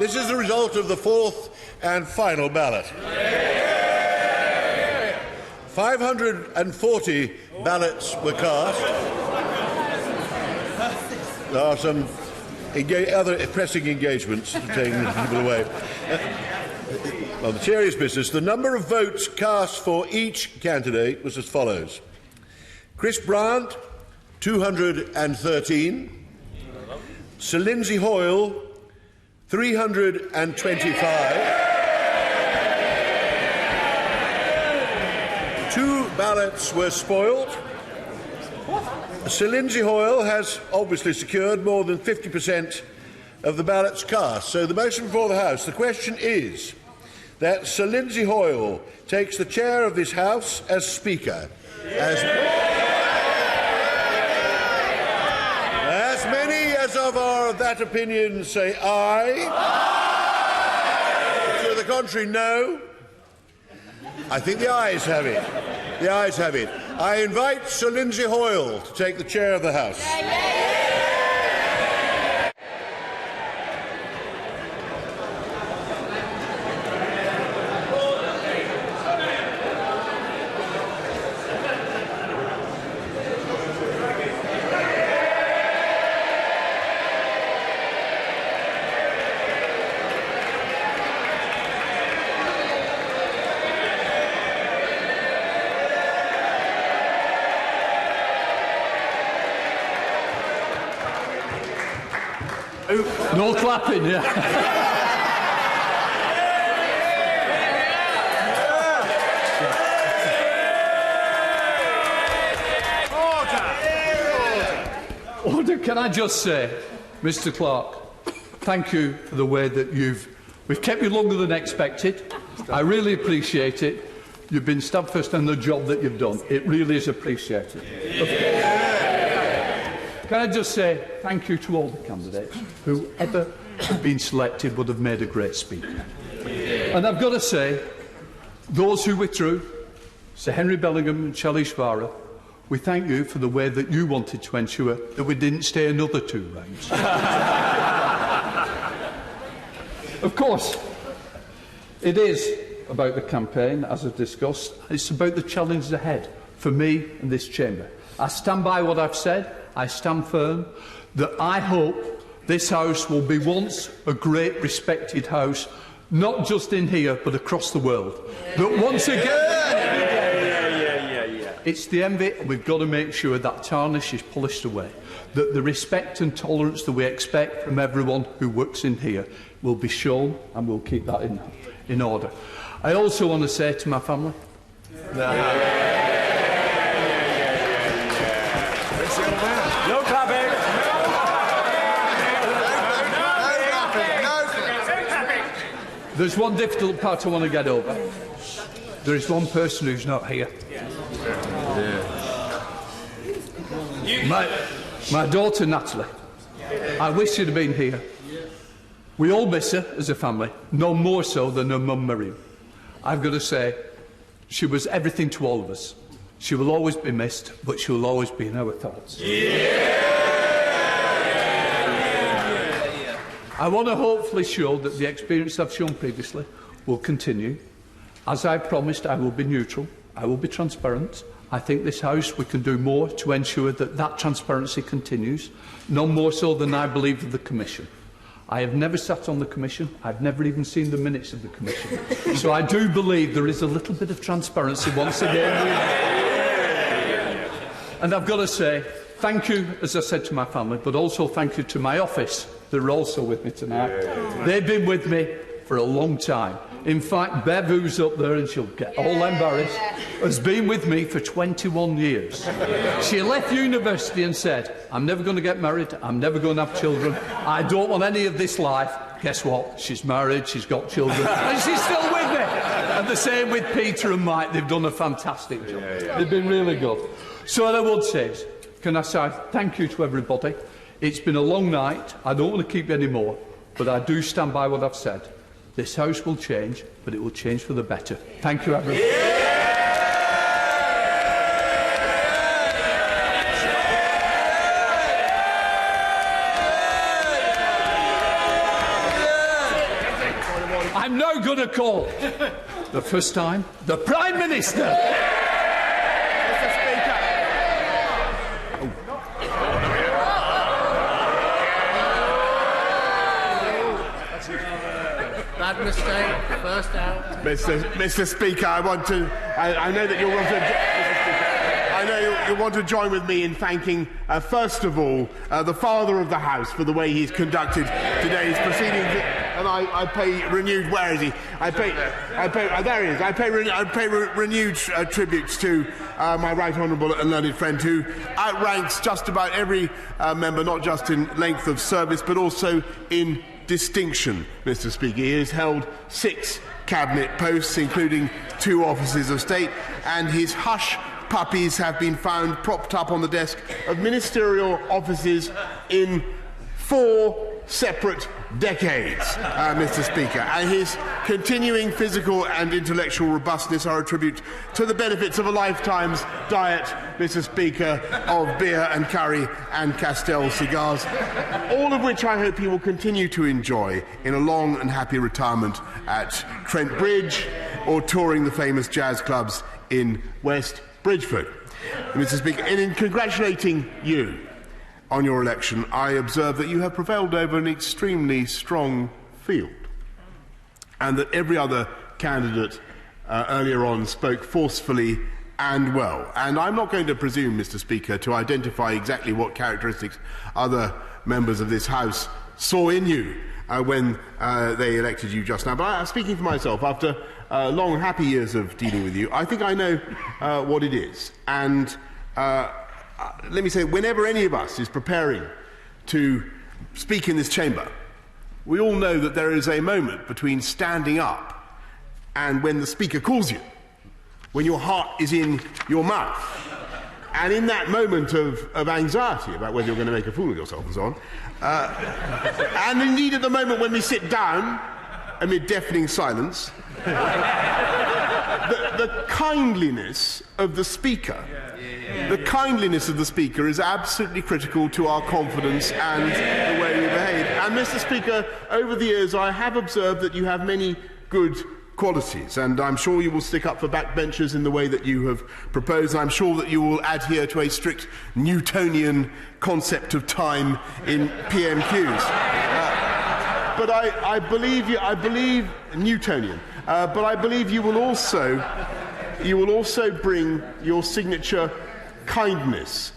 This is the result of the fourth and final ballot. 540 ballots were cast. There are some other pressing engagements to take people away. On the serious business, the number of votes cast for each candidate was as follows. Chris Bryant, 213. Sir Lindsay Hoyle, 325. 2 ballots were spoiled. Sir Lindsay Hoyle has obviously secured more than 50% of the ballots cast. So the motion before the House, the question is that Sir Lindsay Hoyle takes the chair of this House as Speaker. As many as of that opinion say aye. To the contrary, no. I think the ayes have it. The ayes have it. I invite Sir Lindsay Hoyle to take the chair of the House. No clapping, yeah. Order. Can I just say, Mr. Clark, thank you for the way that we've kept you longer than expected. I really appreciate it. You've been steadfast in the job that you've done. It really is appreciated. Can I just say thank you to all the candidates. Whoever had been selected would have made a great speaker. And I've got to say, those who withdrew, Sir Henry Bellingham and Shelley Schwara, we thank you for the way that you wanted to ensure that we didn't stay another 2 rounds. Of course, it is about the campaign, as I've discussed. It's about the challenges ahead for me and this chamber. I stand by what I've said. I stand firm that I hope this House will be once a great respected House, not just in here but across the world. That once again, it's the envy, and we've got to make sure that tarnish is polished away, that the respect and tolerance that we expect from everyone who works in here will be shown, and we'll keep that in order. I also want to say to my family, no clapping. There's one difficult part I want to get over. There is one person who's not here. My daughter Natalie. I wish she'd have been here. We all miss her as a family, no more so than her mum Miriam. I've got to say, she was everything to all of us. She will always be missed, but she will always be in our thoughts. I want to hopefully show that the experience I've shown previously will continue. As I promised, I will be neutral. I will be transparent. I think this House, we can do more to ensure that that transparency continues, no more so than I believe of the Commission. I have never sat on the Commission. I've never even seen the minutes of the Commission. So I do believe there is a little bit of transparency once again. And I've got to say, thank you, as I said, to my family, but also thank you to my office. They're also with me tonight. They've been with me for a long time. In fact, Bev, who's up there, and she'll get all embarrassed, has been with me for 21 years. She left university and said, I'm never going to get married, I'm never going to have children, I don't want any of this life. Guess what? She's married, she's got children, and she's still with me. And the same with Peter and Mike. They've done a fantastic job. They've been really good. So what I would say is, can I say thank you to everybody? It's been a long night. I don't want to keep you any more, but I do stand by what I've said. This House will change, but it will change for the better. Thank you, everyone. going to call the first time the Prime Minister. Mr. Speaker. Bad mistake. First out. Mr. Speaker, I know that you'll want to. Mr. Speaker, I know you want to join with me in thanking, first of all, the Father of the House for the way he's conducted today's proceedings, and I pay renewed. Where is he? There he is. I pay renewed tributes to my right honourable and learned friend, who outranks just about every member, not just in length of service, but also in distinction, Mr. Speaker. He has held 6 cabinet posts, including 2 offices of state, and his hush puppies have been found propped up on the desk of ministerial offices in 4 separate decades, Mr. Speaker. And his continuing physical and intellectual robustness are a tribute to the benefits of a lifetime's diet, Mr. Speaker, of beer and curry and Castell cigars, all of which I hope he will continue to enjoy in a long and happy retirement at Trent Bridge or touring the famous jazz clubs in West Bridgeford. Mr. Speaker, and in congratulating you on your election, I observe that you have prevailed over an extremely strong field, and that every other candidate earlier on spoke forcefully and well. And I'm not going to presume, Mr. Speaker, to identify exactly what characteristics other members of this House saw in you when they elected you just now. But I'm speaking for myself. After long, happy years of dealing with you, I think I know what it is. And let me say, whenever any of us is preparing to speak in this chamber, we all know that there is a moment between standing up and when the Speaker calls you, when your heart is in your mouth. And in that moment of anxiety about whether you're going to make a fool of yourself and so on, and indeed at the moment when we sit down amid deafening silence, the kindliness of the Speaker, the kindliness of the Speaker is absolutely critical to our confidence and the way we behave. And, Mr. Speaker, over the years I have observed that you have many good qualities, and I'm sure you will stick up for backbenchers in the way that you have proposed, and I'm sure that you will adhere to a strict Newtonian concept of time in PMQs. But I believe Newtonian. But I believe you will also bring your signature kindness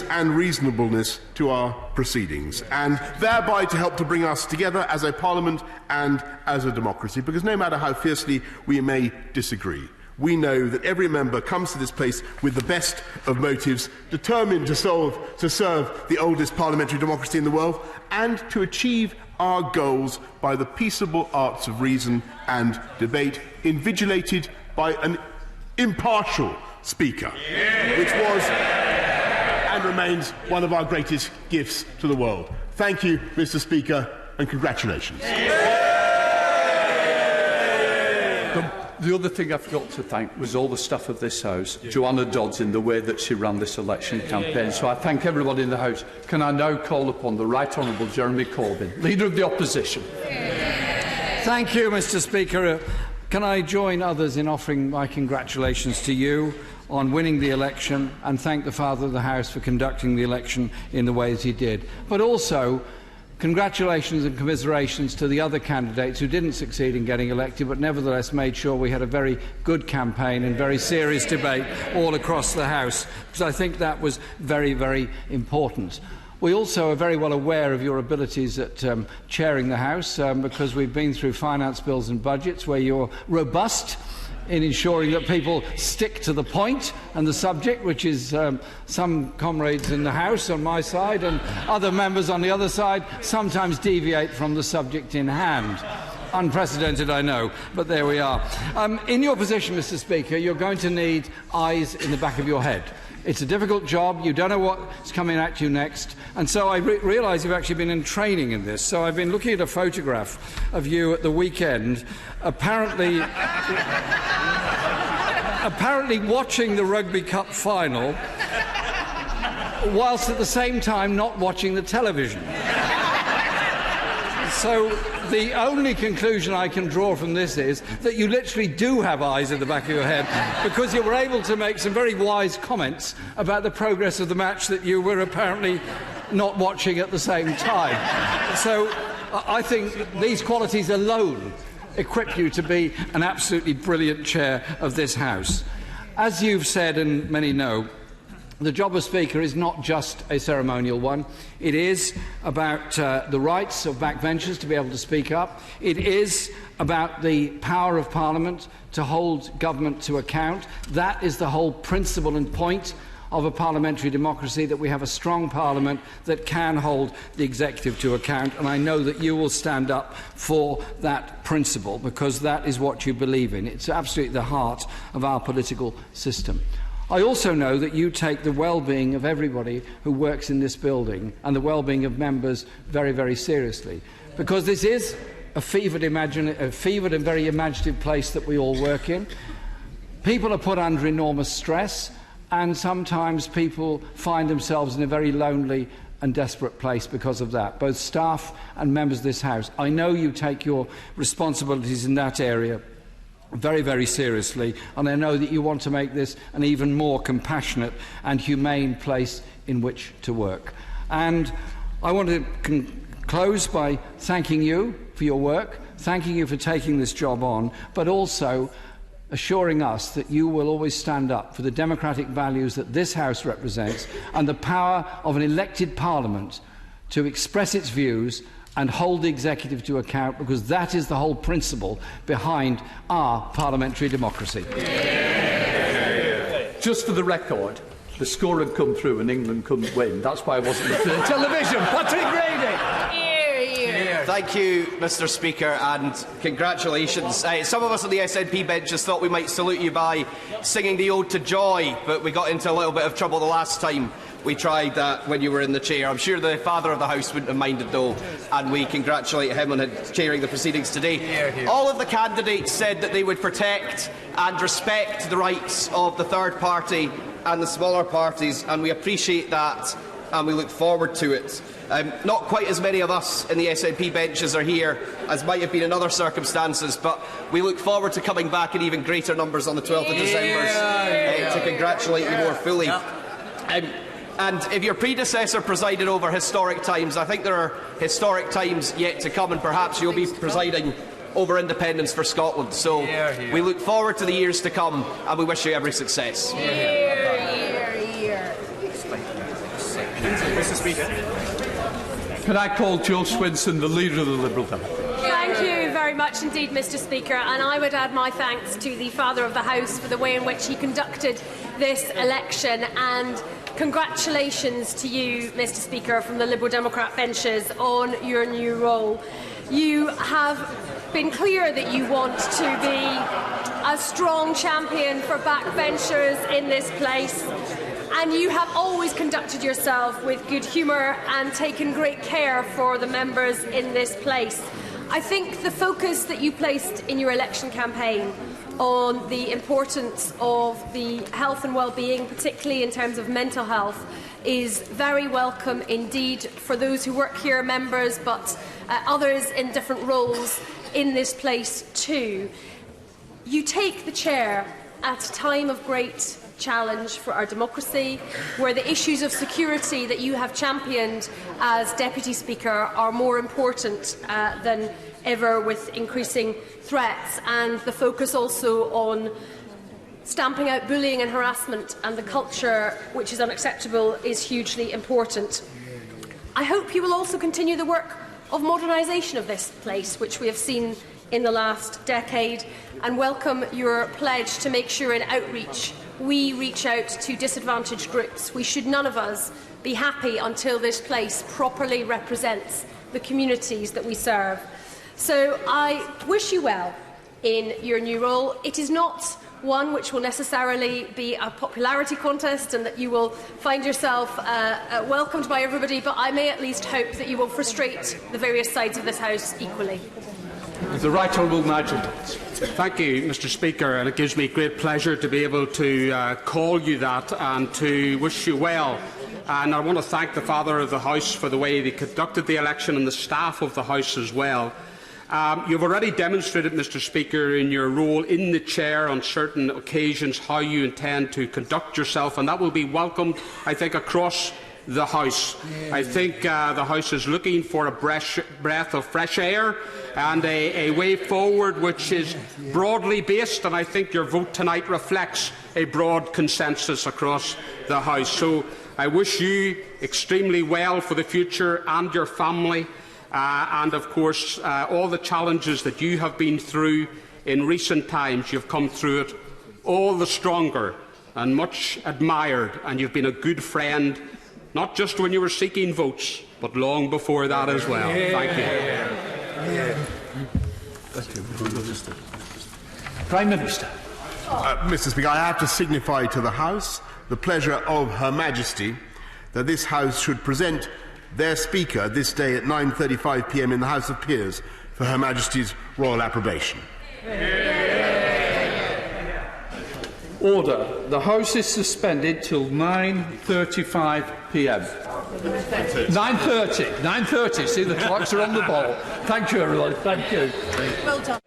and reasonableness to our proceedings, and thereby to help to bring us together as a parliament and as a democracy, because no matter how fiercely we may disagree, we know that every member comes to this place with the best of motives, determined to serve the oldest parliamentary democracy in the world, and to achieve our goals by the peaceable arts of reason and debate, invigilated by an impartial Speaker, which was and remains one of our greatest gifts to the world. Thank you, Mr. Speaker, and congratulations. The other thing I forgot to thank was all the staff of this House, Joanna Dodds, in the way that she ran this election campaign. So I thank everybody in the House. Can I now call upon the Right Honourable Jeremy Corbyn, Leader of the Opposition? Thank you, Mr. Speaker. Can I join others in offering my congratulations to you on winning the election, and thank the Father of the House for conducting the election in the ways he did. But also, congratulations and commiserations to the other candidates who didn't succeed in getting elected, but nevertheless made sure we had a very good campaign and very serious debate all across the House, because I think that was very, very important. We also are very well aware of your abilities at chairing the House, because we've been through finance bills and budgets where you're robust in ensuring that people stick to the point and the subject, which is some comrades in the House on my side and other members on the other side sometimes deviate from the subject in hand. Unprecedented, I know, but there we are. In your position, Mr. Speaker, you're going to need eyes in the back of your head. It's a difficult job. You don't know what's coming at you next. And so I realise you've actually been in training in this. So I've been looking at a photograph of you at the weekend, apparently watching the Rugby Cup final, whilst at the same time not watching the television. So the only conclusion I can draw from this is that you literally do have eyes at the back of your head, because you were able to make some very wise comments about the progress of the match that you were apparently not watching at the same time. So I think these qualities alone equip you to be an absolutely brilliant chair of this House. As you've said, and many know, the job of Speaker is not just a ceremonial one. It is about the rights of backbenchers to be able to speak up. It is about the power of Parliament to hold government to account. That is the whole principle and point of a parliamentary democracy, that we have a strong Parliament that can hold the executive to account, and I know that you will stand up for that principle, because that is what you believe in. It's absolutely the heart of our political system. I also know that you take the well-being of everybody who works in this building and the well-being of members very, very seriously, because this is a fevered and very imaginative place that we all work in. People are put under enormous stress, and sometimes people find themselves in a very lonely and desperate place because of that, both staff and members of this House. I know you take your responsibilities in that area very, very seriously, and I know that you want to make this an even more compassionate and humane place in which to work. And I want to close by thanking you for your work, thanking you for taking this job on, but also assuring us that you will always stand up for the democratic values that this House represents and the power of an elected Parliament to express its views and hold the executive to account, because that is the whole principle behind our parliamentary democracy. Just for the record, the score had come through and England couldn't win. That's why I wasn't on the television. Patrick Grady! Thank you, Mr. Speaker, and congratulations. Some of us on the SNP benches thought we might salute you by singing the Ode to Joy, but we got into a little bit of trouble the last time we tried that when you were in the chair. I'm sure the father of the House wouldn't have minded though, and we congratulate him on chairing the proceedings today. All of the candidates said that they would protect and respect the rights of the third party and the smaller parties, and we appreciate that and we look forward to it. Not quite as many of us in the SNP benches are here as might have been in other circumstances, but we look forward to coming back in even greater numbers on the 12th of December to congratulate you more fully. And if your predecessor presided over historic times, I think there are historic times yet to come, and perhaps you'll be presiding over independence for Scotland. So we look forward to the years to come, and we wish you every success. Mr. Speaker. Can I call Joe Swinson, the leader of the Liberal Democrats? Thank you very much indeed, Mr. Speaker, and I would add my thanks to the Father of the House for the way in which he conducted this election, and congratulations to you, Mr. Speaker, from the Liberal Democrat benches on your new role. You have been clear that you want to be a strong champion for backbenchers in this place, and you have always conducted yourself with good humour and taken great care for the members in this place. I think the focus that you placed in your election campaign on the importance of the health and well-being, particularly in terms of mental health, is very welcome indeed for those who work here, members, but others in different roles in this place too. You take the chair at a time of great challenge for our democracy, where the issues of security that you have championed as Deputy Speaker are more important than ever, with increasing threats, and the focus also on stamping out bullying and harassment and the culture which is unacceptable is hugely important. I hope you will also continue the work of modernisation of this place, which we have seen in the last decade, and welcome your pledge to make sure in outreach we reach out to disadvantaged groups. We should none of us be happy until this place properly represents the communities that we serve. So I wish you well in your new role. It is not one which will necessarily be a popularity contest and that you will find yourself welcomed by everybody, but I may at least hope that you will frustrate the various sides of this House equally. The Right Honourable Nigel Dodds. Thank you, Mr. Speaker, and it gives me great pleasure to be able to call you that and to wish you well and I want to thank the Father of the House for the way they conducted the election and the staff of the House as well. You've already demonstrated, Mr Speaker, in your role in the chair on certain occasions how you intend to conduct yourself, and that will be welcomed, I think, across the House. I think the House is looking for a breath of fresh air and a way forward which is broadly based, and I think your vote tonight reflects a broad consensus across the House. So I wish you extremely well for the future and your family. And of course, all the challenges that you have been through in recent times, you've come through it all the stronger and much admired, and you've been a good friend, not just when you were seeking votes, but long before that as well. Thank you. Prime Minister. Mr Speaker, I have to signify to the House the pleasure of Her Majesty that this House should present their Speaker this day at 9:35 p.m. in the House of Peers for Her Majesty's royal approbation. Order. The House is suspended till 9:35 p.m. 9:30. 9:30. See, the clocks are on the ball. Thank you, everyone. Thank you. Well done.